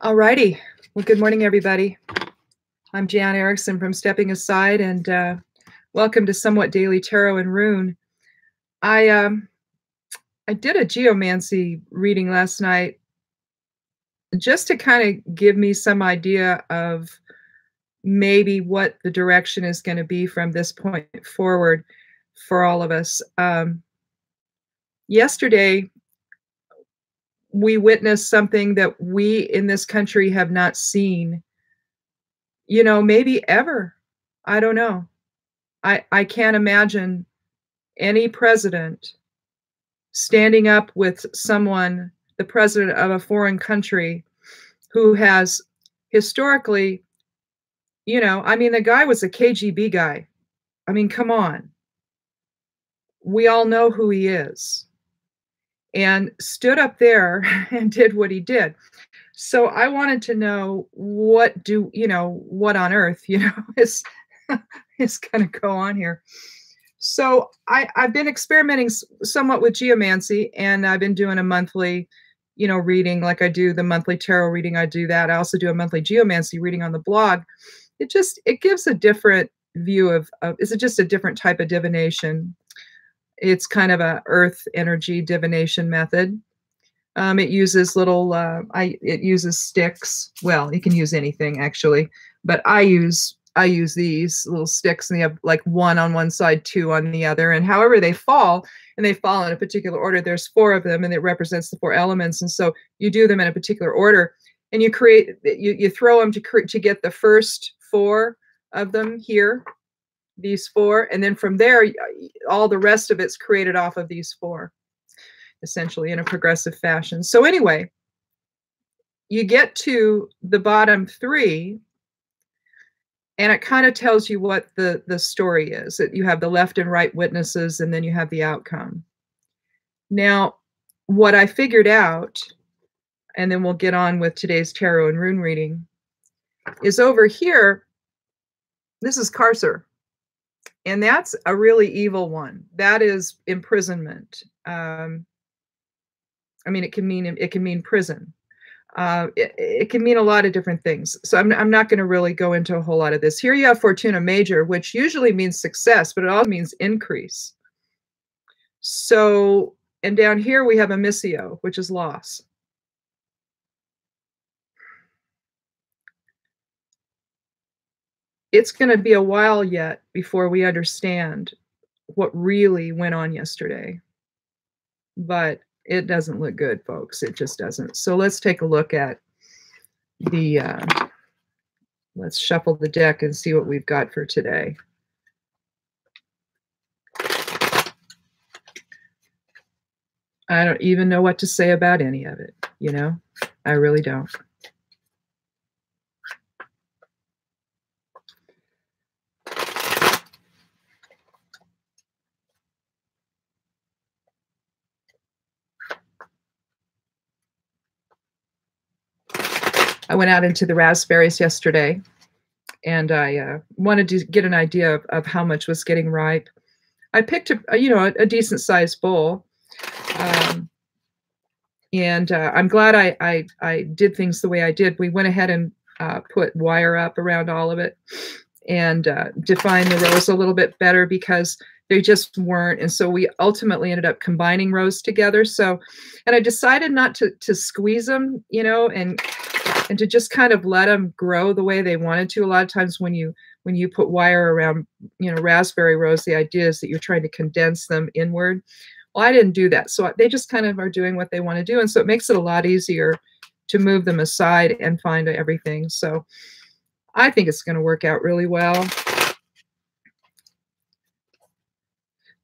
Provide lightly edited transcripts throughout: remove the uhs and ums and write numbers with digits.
All righty. Well, good morning, everybody. I'm Jan Erickson from Stepping Aside, and welcome to Somewhat Daily Tarot and Rune. I did a geomancy reading last night just to kind of give me some idea of maybe what the direction is going to be from this point forward for all of us. Yesterday, we witnessed something that we in this country have not seen, maybe ever. I don't know. I can't imagine any president standing up with someone, the president of a foreign country, who has historically, the guy was a KGB guy. I mean, come on. We all know who he is. And stood up there and did what he did. So I wanted to know what on earth, is going to go on here. So I've been experimenting somewhat with geomancy, and I've been doing a monthly, reading, like I do the monthly tarot reading. I do that. I also do a monthly geomancy reading on the blog. It gives a different view of is it just a different type of divination. It's kind of a earth energy divination method. It uses it uses sticks. Well, you can use anything actually, but I use these little sticks, and they have like one on one side, two on the other, and however they fall, and they fall in a particular order. There's 4 of them, and it represents the 4 elements, and so you do them in a particular order, and you throw them to get the first 4 of them here, these 4, and then from there, all the rest of it's created off of these 4, essentially in a progressive fashion. So anyway, you get to the bottom 3, and it kind of tells you what the story is. That you have the left and right witnesses, and then you have the outcome. Now, what I figured out, and then we'll get on with today's tarot and rune reading, is over here, this is Carcer. And that's a really evil one. That is imprisonment. I mean, it can mean prison. It can mean a lot of different things. So I'm not going to really go into a whole lot of this. Here you have Fortuna Major, which usually means success, but it also means increase. So, and down here we have Amicio, which is loss. It's going to be a while yet before we understand what really went on yesterday. But it doesn't look good, folks. It just doesn't. So let's take a look at the, let's shuffle the deck and see what we've got for today. I don't even know what to say about any of it, I really don't. I went out into the raspberries yesterday, and I wanted to get an idea of how much was getting ripe. I picked a decent sized bowl, and I'm glad I did things the way I did. We went ahead and put wire up around all of it, and defined the rows a little bit better because they just weren't. And so we ultimately ended up combining rows together. So, and I decided not to squeeze them, and to just kind of let them grow the way they wanted to. A lot of times when you put wire around, raspberry rows, the idea is that you're trying to condense them inward. Well, I didn't do that. So they just kind of are doing what they want to do. And so it makes it a lot easier to move them aside and find everything. So I think it's going to work out really well.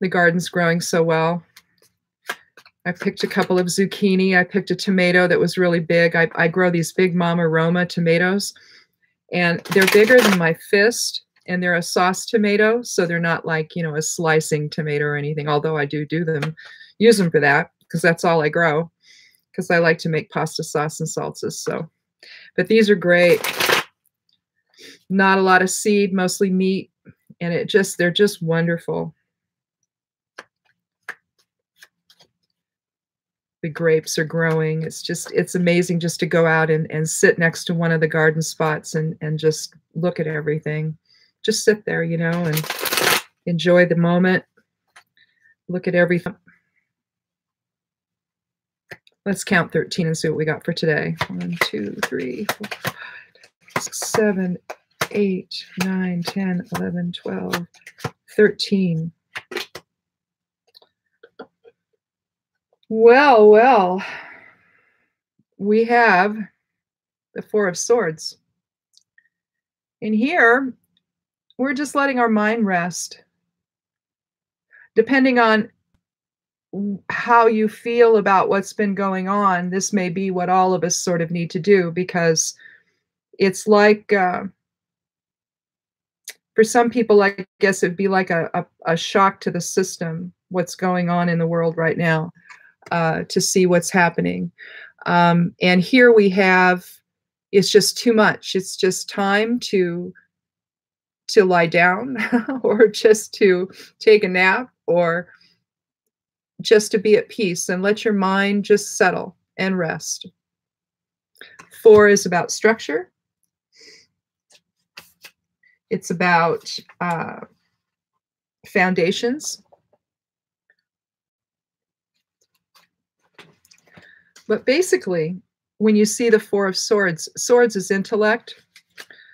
The garden's growing so well. I picked a couple of zucchini. I picked a tomato that was really big. I grow these big Mama Roma tomatoes, and they're bigger than my fist, and they're a sauce tomato, so they're not like, a slicing tomato or anything, although I do use them for that, because that's all I grow, because I like to make pasta sauce and salsas. So, but these are great. Not a lot of seed, mostly meat, and they're just wonderful. The grapes are growing. It's amazing just to go out and sit next to one of the garden spots and just look at everything. Just sit there, you know, and enjoy the moment. Look at everything. Let's count 13 and see what we got for today. 1, 2, 3, 4, 5, 6, 7, 8, 9, 10, 11, 12, 13. Well, well, we have the Four of Swords. And here, we're just letting our mind rest. Depending on how you feel about what's been going on, this may be what all of us sort of need to do, because it's like, for some people, I guess it'd be like a shock to the system, what's going on in the world right now, to see what's happening. And here we have, it's just too much. It's just time to lie down or just to take a nap or just to be at peace and let your mind just settle and rest. 4 is about structure. It's about foundations. But basically, when you see the Four of Swords, swords is intellect.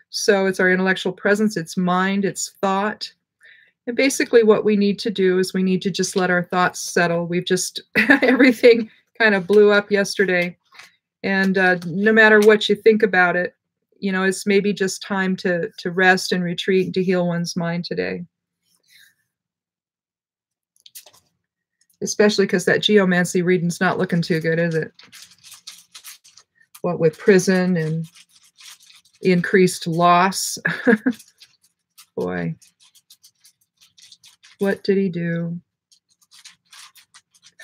So it's our intellectual presence, it's mind, it's thought. And basically what we need to do is we need to just let our thoughts settle. We've just, everything kind of blew up yesterday. And no matter what you think about it, you know, it's maybe just time to rest and retreat and to heal one's mind today. Especially because that geomancy reading's not looking too good, is it? What with prison and increased loss. Boy. What did he do?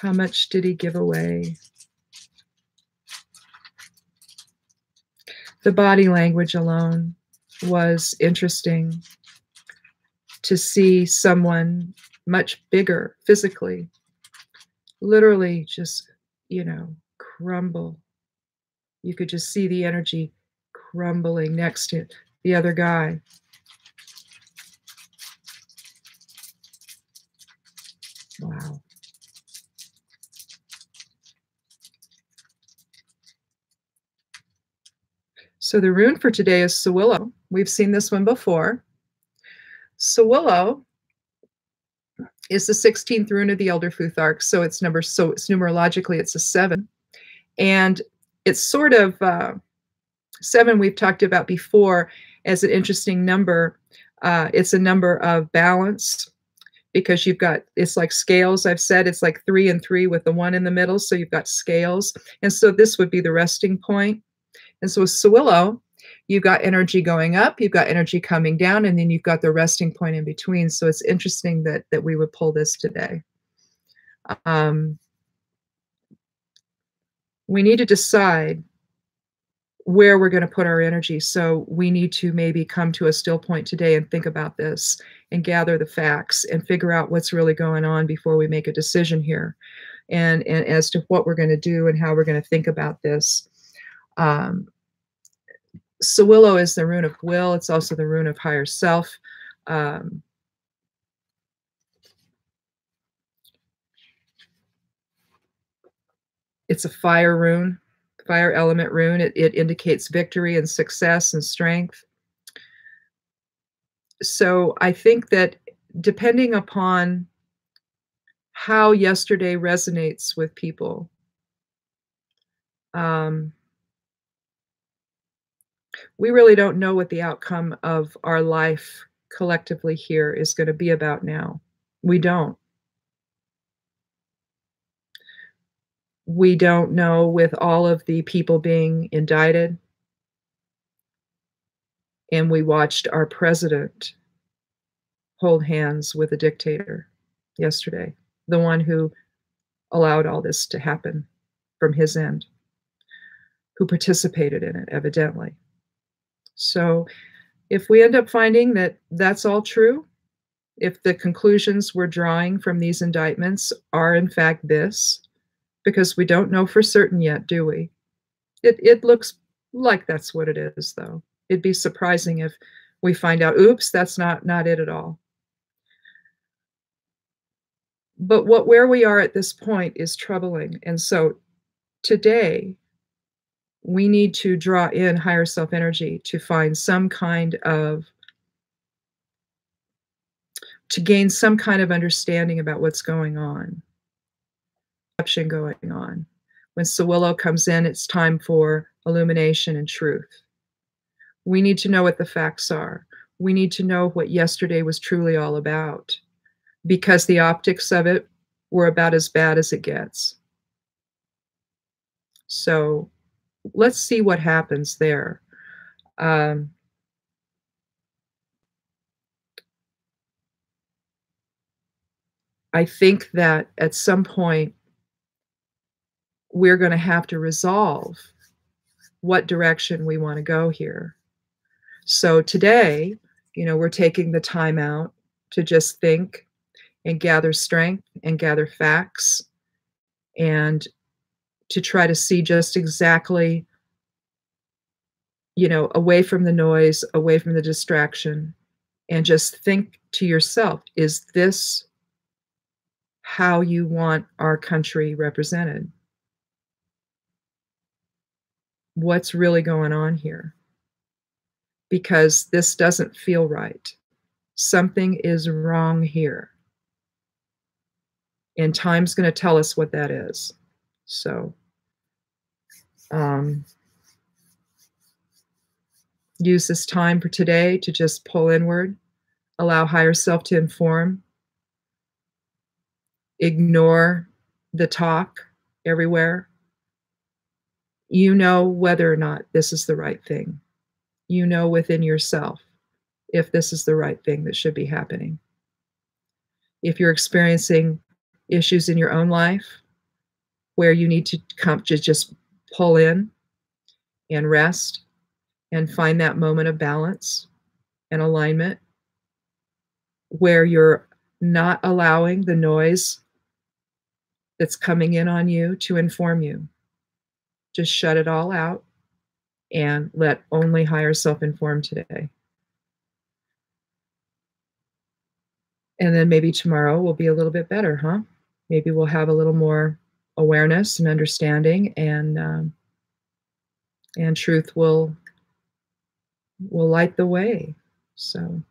How much did he give away? The body language alone was interesting to see someone much bigger physically, literally just, you know, crumble. You could just see the energy crumbling next to the other guy. Wow. So the rune for today is Sewillow. We've seen this one before. Sewillow is the 16th rune of the Elder Futhark. So it's numerologically, it's a 7. And it's sort of 7 we've talked about before as an interesting number. It's a number of balance, because you've got, it's like scales. I've said it's like 3 and 3 with the 1 in the middle. So you've got scales. And so this would be the resting point. And so with Sewillow, you've got energy going up, you've got energy coming down, and then you've got the resting point in between. So it's interesting that we would pull this today. We need to decide where we're going to put our energy. So we need to maybe come to a still point today and think about this and gather the facts and figure out what's really going on before we make a decision here, and as to what we're going to do and how we're going to think about this. Sewillow is the rune of will. It's also the rune of higher self. It's a fire rune, fire element rune. It indicates victory and success and strength. So I think that depending upon how yesterday resonates with people, we really don't know what the outcome of our life collectively here is going to be about now. We don't. We don't know, with all of the people being indicted, and we watched our president hold hands with a dictator yesterday, the one who allowed all this to happen from his end, who participated in it, evidently. So if we end up finding that that's all true, if the conclusions we're drawing from these indictments are in fact this, because we don't know for certain yet, do we? It looks like that's what it is, though. It'd be surprising if we find out, "Oops, that's not it at all." But where we are at this point is troubling, and so today, we need to draw in higher self energy to find some kind of to gain some kind of understanding about what's going on, perception going on. When Sawillow comes in, it's time for illumination and truth. We need to know what the facts are. We need to know what yesterday was truly all about, because the optics of it were about as bad as it gets. So let's see what happens there. Um, I think that at some point we're going to have to resolve what direction we want to go here. So today, we're taking the time out to just think and gather strength and gather facts and to try to see just exactly, away from the noise, away from the distraction, and just think to yourself, is this how you want our country represented? What's really going on here? Because this doesn't feel right. Something is wrong here. And time's going to tell us what that is. So, use this time for today to just pull inward, allow higher self to inform, ignore the talk everywhere. You know whether or not this is the right thing. You know within yourself if this is the right thing that should be happening. If you're experiencing issues in your own life where you need to come to just pull in and rest and find that moment of balance and alignment where you're not allowing the noise that's coming in on you to inform you. Just shut it all out and let only higher self inform today. And then maybe tomorrow will be a little bit better, huh? Maybe we'll have a little more awareness and understanding, and truth will light the way. So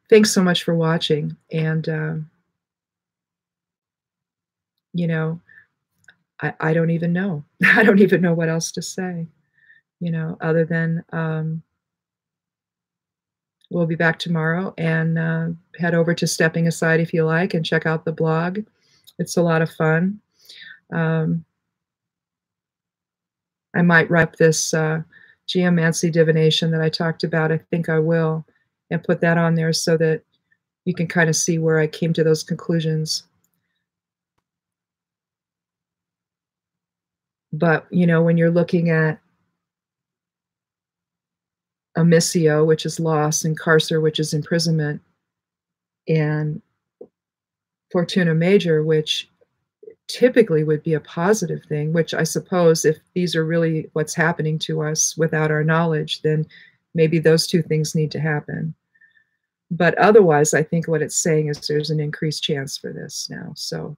thanks so much for watching. And I don't even know. I don't even know what else to say, other than we'll be back tomorrow, and head over to Stepping Aside if you like and check out the blog. It's a lot of fun. I might write this geomancy divination that I talked about. I think I will, and put that on there so that you can kind of see where I came to those conclusions. But, when you're looking at Amicio, which is loss, and Carcer, which is imprisonment, and Fortuna Major, which typically would be a positive thing, which I suppose if these are really what's happening to us without our knowledge, then maybe those two things need to happen. But otherwise, I think what it's saying is there's an increased chance for this now. So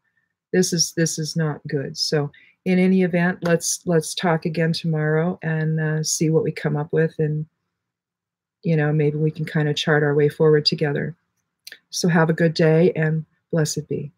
this is not good. So in any event, let's talk again tomorrow and see what we come up with, and maybe we can kind of chart our way forward together. So have a good day, and blessed be.